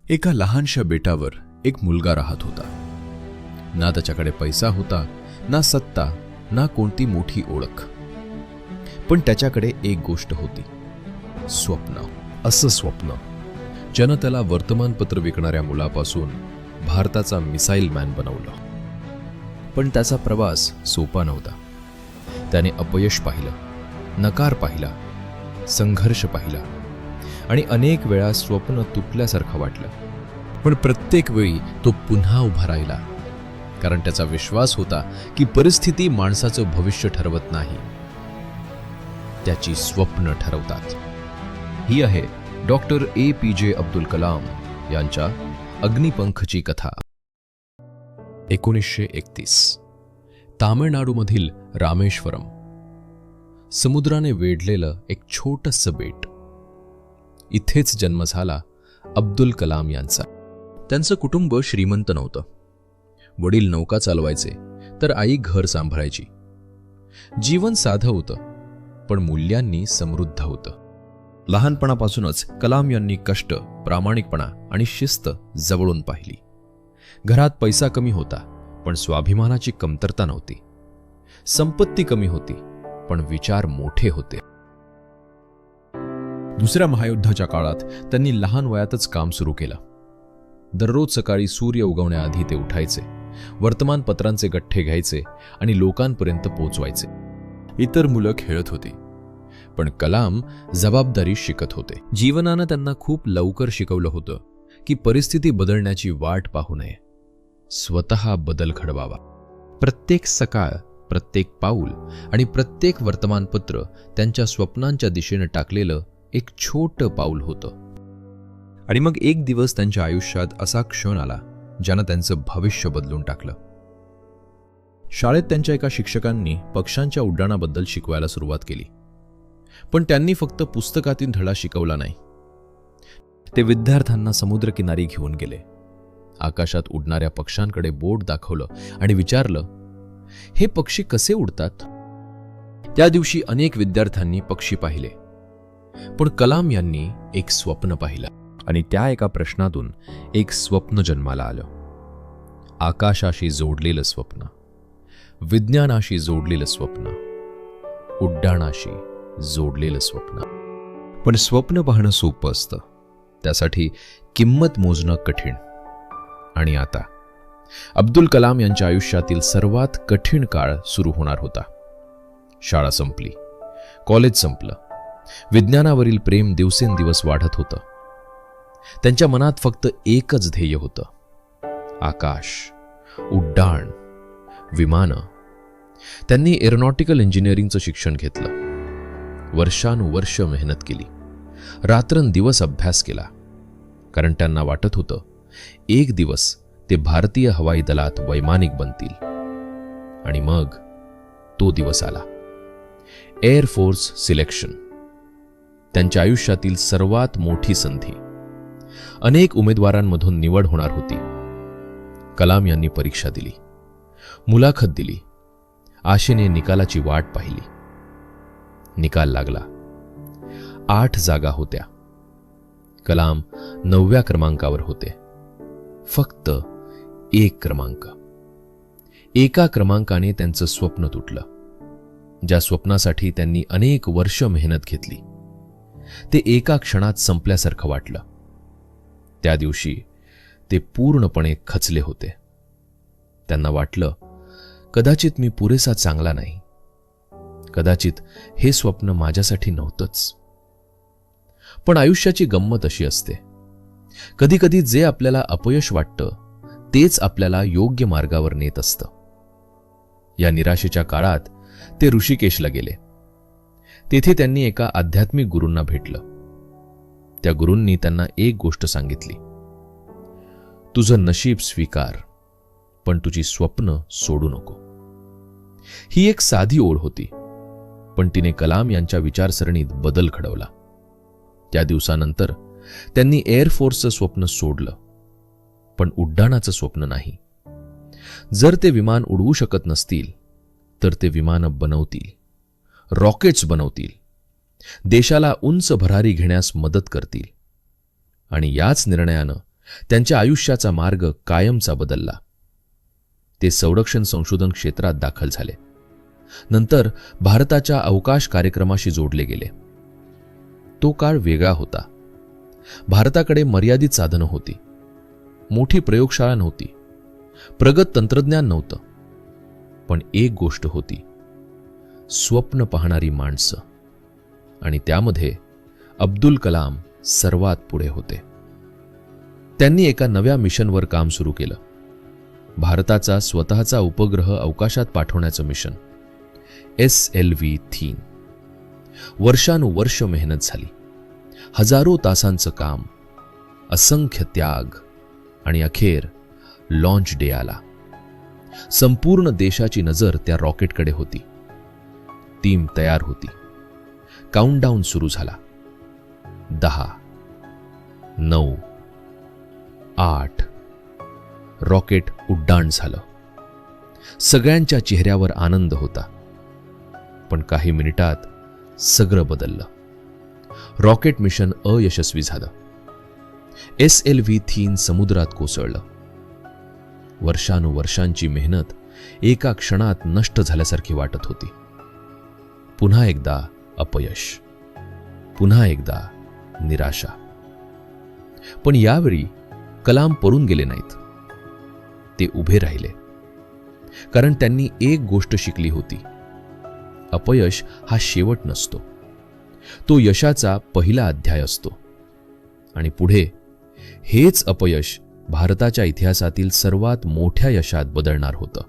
एका लहानशा बेटावर एक मुलगा राहत होता. ना त्याच्याकडे पैसा होता, ना सत्ता, ना कोणती मोठी ओळख. पण त्याच्याकडे एक गोष्ट होती, स्वप्न. असं स्वप्न ज्यानं त्याला वर्तमानपत्र विकणाऱ्या मुलापासून भारताचा मिसाईल मॅन बनवलं. पण त्याचा प्रवास सोपा नव्हता. त्याने अपयश पाहिलं, नकार पाहिला, संघर्ष पाहिला आणि अनेक वेळा स्वप्न तुटल्यासारखं वाटलं. पण प्रत्येक वेळी तो पुन्हा उभा राहिला, कारण त्याचा विश्वास होता की परिस्थिती माणसाचं भविष्य ठरवत नाही, त्याची स्वप्न ठरवतात. ही आहे डॉक्टर APJ अब्दुल कलाम यांच्या अग्निपंखची कथा. 1931 तामिळनाडूमधील रामेश्वरम, समुद्राने वेढलेलं एक छोटंसं बेट. इथेच जन्म झाला अब्दुल कलाम यांचा. त्यांचं कुटुंब श्रीमंत नव्हतं. वडील नौका चालवायचे तर आई घर सांभाळायची. जीवन साधं होतं, पण मूल्यांनी समृद्ध होतं. लहानपणापासूनच कलाम यांनी कष्ट, प्रामाणिकपणा आणि शिस्त जवळून पाहिली. घरात पैसा कमी होता, पण स्वाभिमानाची कमतरता नव्हती. संपत्ती कमी होती, पण विचार मोठे होते. दुसऱ्या महायुद्धाच्या काळात त्यांनी लहान वयातच काम सुरू केलं. दररोज सकाळी सूर्य उगवण्याआधी ते उठायचे, वर्तमानपत्रांचे गठ्ठे घ्यायचे आणि लोकांपर्यंत पोचवायचे. इतर मुलं खेळत होती, पण कलाम जबाबदारी शिकत होते. जीवनानं त्यांना खूप लवकर शिकवलं होतं की परिस्थिती बदलण्याची वाट पाहू नये, स्वतः बदल घडवावा. प्रत्येक सकाळ, प्रत्येक पाऊल आणि प्रत्येक वर्तमानपत्र त्यांच्या स्वप्नांच्या दिशेनं टाकलेलं एक छोटं पाऊल होतं. आणि मग एक दिवस त्यांच्या आयुष्यात असा क्षण आला ज्यानं त्यांचं भविष्य बदलून टाकलं. शाळेत त्यांच्या एका शिक्षकांनी पक्ष्यांच्या उड्डाणाबद्दल शिकवायला सुरुवात केली. पण त्यांनी फक्त पुस्तकातील धडा शिकवला नाही. ते विद्यार्थ्यांना समुद्रकिनारी घेऊन गेले, आकाशात उडणाऱ्या पक्ष्यांकडे बोट दाखवलं आणि विचारलं, हे पक्षी कसे उडतात? त्या दिवशी अनेक विद्यार्थ्यांनी पक्षी पाहिले, पण कलाम यांनी एक स्वप्न पाहिलं. आणि त्या एका प्रश्नातून एक स्वप्न जन्माला आलं. आकाशाशी जोडलेलं स्वप्न, विज्ञानाशी जोडलेलं स्वप्न, उड्डाणाशी जोडलेलं स्वप्न. पण स्वप्न पाहणं सोपं असतं, त्यासाठी किंमत मोजणं कठीण. आणि आता अब्दुल कलाम यांच्या आयुष्यातील सर्वात कठीण काळ सुरू होणार होता. शाळा संपली, कॉलेज संपलं, विज्ञानावरील प्रेम दिवसेंदिवस वाढत होतं. त्यांच्या मनात फक्त एकच ध्येय होतं, आकाश, उड्डाण, विमानं. त्यांनी एरोनॉटिकल इंजिनिअरिंगचं शिक्षण घेतलं. वर्षानुवर्ष मेहनत केली, रात्रंदिवस अभ्यास केला, कारण त्यांना वाटत होतं एक दिवस ते भारतीय हवाई दलात वैमानिक बनतील. आणि मग तो दिवस आला. एअर फोर्स सिलेक्शन, त्यांच्या आयुष्यातील सर्वात मोठी संधी. अनेक उमेदवारांमधून निवड होणार होती. कलाम यांनी परीक्षा दिली, मुलाखत दिली, आशेने निकालाची वाट पाहिली. निकाल लागला. 8 जागा होत्या. कलाम 9व्या क्रमांकावर होते. फक्त 1 क्रमांक. एका क्रमांकाने त्यांचं स्वप्न तुटलं. ज्या स्वप्नासाठी त्यांनी अनेक वर्ष मेहनत घेतली, ते एका क्षणात संपल्यासारखं वाटलं. त्या दिवशी ते पूर्णपणे खचले होते. त्यांना वाटलं, कदाचित मी पुरेसा चांगला नाही, कदाचित हे स्वप्न माझ्यासाठी नव्हतंच. पण आयुष्याची गंमत अशी असते, कधी कधी जे आपल्याला अपयश वाटतं तेच आपल्याला योग्य मार्गावर नेत असतं. या निराशेच्या काळात ते ऋषिकेशला गेले. तेथे त्यांनी एका आध्यात्मिक गुरूंना भेटलं. त्या गुरूंनी त्यांना एक गोष्ट सांगितली, तुझं नशीब स्वीकार, पण तुझी स्वप्न सोडू नको. ही एक साधी ओळ होती, पण तिने कलाम यांच्या विचारसरणीत बदल घडवला. त्या दिवसानंतर त्यांनी एअरफोर्सचं स्वप्न सोडलं, पण उड्डाणाचं स्वप्न नाही. जर ते विमान उडवू शकत नसतील तर ते विमानं बनवतील, रॉकेट्स बनवतील, देशाला उंच भरारी घेण्यास मदत करतील. आणि याच निर्णयानं त्यांच्या आयुष्याचा मार्ग कायमचा बदलला. ते संरक्षण संशोधन क्षेत्रात दाखल झाले. नंतर भारताच्या अवकाश कार्यक्रमाशी जोडले गेले. तो काळ वेगळा होता. भारताकडे मर्यादित साधनं होती. मोठी प्रयोगशाळा नव्हती. प्रगत तंत्रज्ञान नव्हतं. पण एक गोष्ट होती, स्वप्न पाहणारी माणसं. आणि त्यामध्ये अब्दुल कलाम सर्वात पुढे होते. त्यांनी एका नव्या मिशनवर काम सुरू केलं. भारताचा स्वतःचा उपग्रह अवकाशात पाठवण्याचं मिशन, SLV-3. वर्षानुवर्ष मेहनत झाली. हजारो तासांचं काम, असंख्य त्याग आणि अखेर लॉन्च डे आला. संपूर्ण देशाची नजर त्या रॉकेटकडे होती. टीम तयार होती. काउंटडाऊन सुरू झाला. 10, 9, 8. रॉकेट उड्डाण झालं. सगळ्यांच्या चेहऱ्यावर आनंद होता. पण काही मिनिटात सगळं बदललं. रॉकेट मिशन अयशस्वी झालं. SLV-3 समुद्रात कोसळलं. वर्षानुवर्षांची मेहनत एका क्षणात नष्ट झाल्यासारखी वाटत होती. पुन्हा एकदा अपयश, पुन्हा एकदा निराशा. पण यावेळी कलाम पळून गेले नाहीत. ते उभे राहिले. कारण त्यांनी एक गोष्ट शिकली होती, अपयश हा शेवट नसतो. तो यशाचा पहिला अध्याय असतो. आणि पुढे हेच अपयश भारताच्या इतिहासातील सर्वात मोठ्या यशात बदलणार होतं.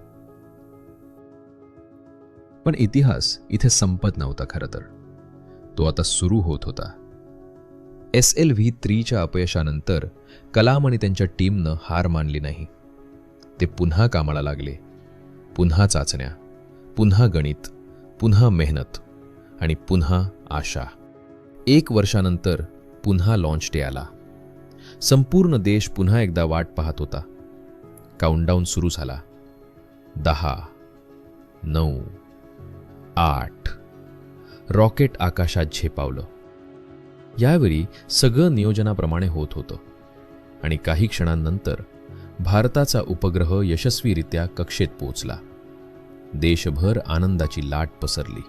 पण इतिहास इथे संपत नव्हता. खरं तर तो आता सुरू होत होता. SLV-3च्या अपयशानंतर कलाम आणि त्यांच्या टीमनं हार मानली नाही. ते पुन्हा कामाला लागले. पुन्हा चाचण्या, पुन्हा गणित, पुन्हा मेहनत आणि पुन्हा आशा. 1 वर्षानंतर पुन्हा लॉन्च डे आला. संपूर्ण देश पुन्हा एकदा वाट पाहत होता. काउंटडाऊन सुरू झाला. 10, 9, 8. रॉकेट आकाशात झेपावलं. यावेळी सगळं नियोजनाप्रमाणे होत होतं. आणि काही क्षणांनंतर भारताचा उपग्रह यशस्वीरित्या कक्षेत पोहोचला. देशभर आनंदाची लाट पसरली.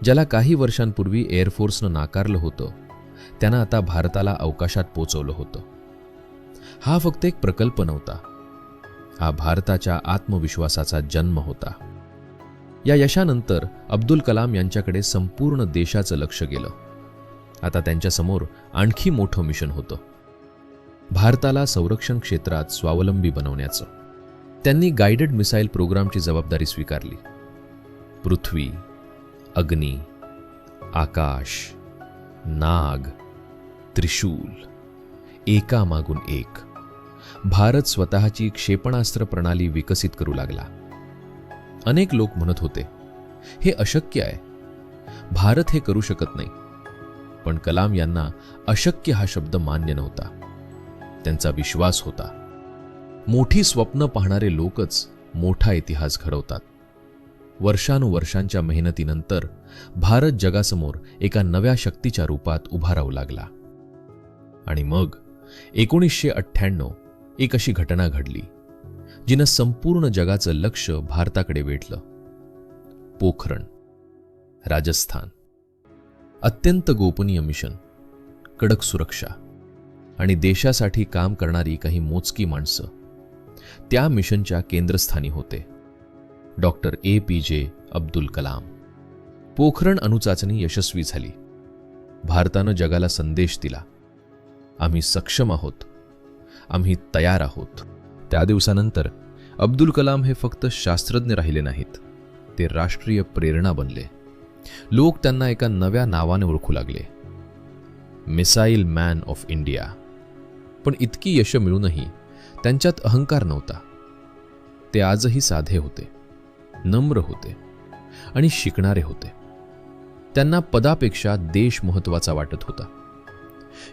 ज्याला काही वर्षांपूर्वी एअरफोर्सनं नाकारलं होतं, त्यानं आता भारताला अवकाशात पोचवलं होतं. हा फक्त एक प्रकल्प नव्हता. हा भारताच्या आत्मविश्वासाचा जन्म होता. या यशानंतर अब्दुल कलाम यांच्याकडे संपूर्ण देशाचं लक्ष गेलं. आता त्यांच्यासमोर आणखी मोठं मिशन होतं, भारताला संरक्षण क्षेत्रात स्वावलंबी बनवण्याचं. त्यांनी गाइडेड मिसाईल प्रोग्रामची जबाबदारी स्वीकारली. पृथ्वी, अग्नी, आकाश, नाग, त्रिशूल, एकामागून एक. भारत स्वतःची क्षेपणास्त्र प्रणाली विकसित करू लागला. अनेक लोक म्हणत होते, हे अशक्य आहे, भारत हे करू शकत नाही. पण कलाम यांना अशक्य हा शब्द मान्य नव्हता. त्यांचा विश्वास होता, मोठी स्वप्न पाहणारे लोकच मोठा इतिहास घडवतात. वर्षानुवर्षांच्या मेहनतीनंतर भारत जगासमोर एका नव्या शक्तीच्या रूपात उभा राहू लागला. आणि मग 1998 एक अशी घटना घडली जिनं संपूर्ण जगाचं लक्ष भारताकडे वेधलं. पोखरण, राजस्थान. अत्यंत गोपनीय मिशन, कडक सुरक्षा आणि देशासाठी काम करणारी काही मोजकी माणसं. त्या मिशनच्या केंद्रस्थानी होते डॉक्टर APJ अब्दुल कलाम. पोखरण अणुचाचणी यशस्वी झाली. भारतानं जगाला संदेश दिला, आम्ही सक्षम आहोत, आम्ही तयार आहोत. त्या दिवसानंतर अब्दुल कलाम हे फक्त शास्त्रज्ञ राहिले नाहीत, ते राष्ट्रीय प्रेरणा बनले. लोक त्यांना एका नव्या नावाने ओळखू लागले, मिसाईल मॅन ऑफ इंडिया. पण इतकी यश मिळूनही त्यांच्यात अहंकार नव्हता. ते आजही साधे होते, नम्र होते आणि शिकणारे होते. त्यांना पदापेक्षा देश महत्त्वाचा वाटत होता,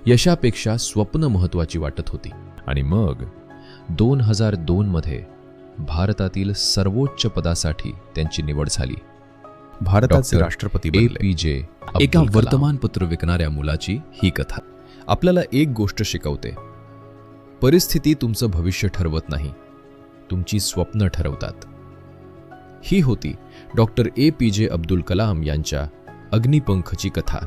यशापेक्षा स्वप्न महत्त्वाची वाटत होती. आणि मग 2002 मध्ये भारतातील सर्वोच्च पदासाठी त्यांची निवड झाली. भारताचे राष्ट्रपती APJ. एका वर्तमानपत्र विकणाऱ्या मुलाची ही कथा आपल्याला एक गोष्ट शिकवते, परिस्थिती तुमचं भविष्य ठरवत नाही, तुमची स्वप्न ठरवतात. ही होती डॉक्टर APJ अब्दुल कलाम यांच्या अग्निपंखची कथा.